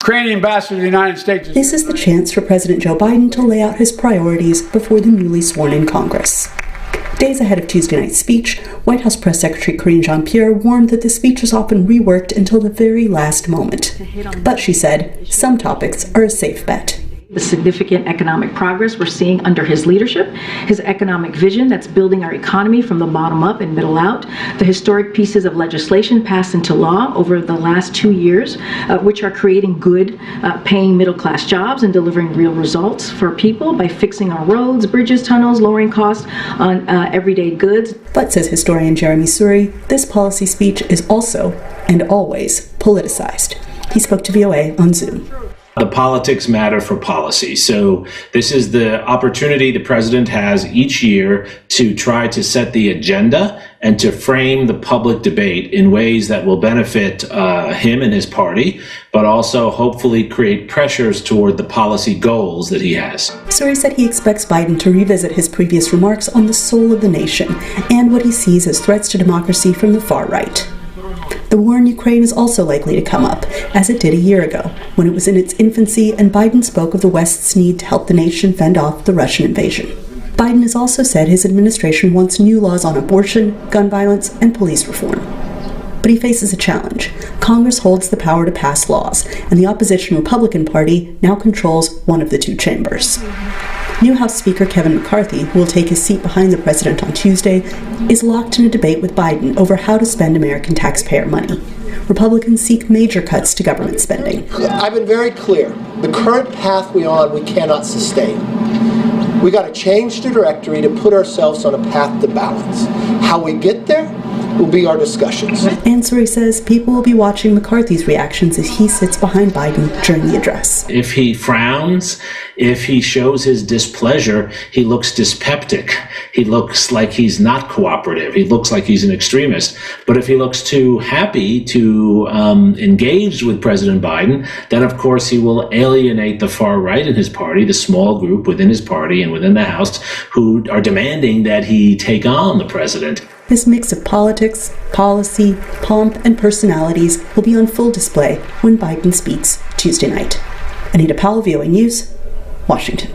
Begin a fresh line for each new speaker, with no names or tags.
Ukrainian ambassador to the United States.
This is the chance for President Joe Biden to lay out his priorities before the newly sworn-in Congress. Days ahead of Tuesday night's speech, White House Press Secretary Karine Jean-Pierre warned that the speech is often reworked until the very last moment. But she said, some topics are a safe bet.
The significant economic progress we're seeing under his leadership, his economic vision that's building our economy from the bottom up and middle out, the historic pieces of legislation passed into law over the last 2 years, which are creating good paying middle-class jobs and delivering real results for people by fixing our roads, bridges, tunnels, lowering costs on everyday goods.
But, says historian Jeremy Suri, this policy speech is also, and always, politicized. He spoke to VOA on Zoom.
The politics matter for policy. So this is the opportunity the president has each year to try to set the agenda and to frame the public debate in ways that will benefit him and his party, but also hopefully create pressures toward the policy goals that he has.
Suri said he expects Biden to revisit his previous remarks on the soul of the nation and what he sees as threats to democracy from the far right. The war in Ukraine is also likely to come up, as it did a year ago, when it was in its infancy and Biden spoke of the West's need to help the nation fend off the Russian invasion. Biden has also said his administration wants new laws on abortion, gun violence, and police reform. But he faces a challenge. Congress holds the power to pass laws, and the opposition Republican Party now controls one of the two chambers. New House Speaker Kevin McCarthy, who will take his seat behind the president on Tuesday, is locked in a debate with Biden over how to spend American taxpayer money. Republicans seek major cuts to government spending.
I've been very clear. The current path we're on, we cannot sustain. We got to change the trajectory to put ourselves on a path to balance. How we get there will be our discussions.
And Suri says people will be watching McCarthy's reactions as he sits behind Biden during the address.
If he frowns, if he shows his displeasure, he looks dyspeptic. He looks like he's not cooperative. He looks like he's an extremist. But if he looks too happy to engage with President Biden, then of course he will alienate the far right in his party, the small group within his party and within the House who are demanding that he take on the president.
This mix of politics, policy, pomp, and personalities will be on full display when Biden speaks Tuesday night. Anita Powell, VOA News, Washington.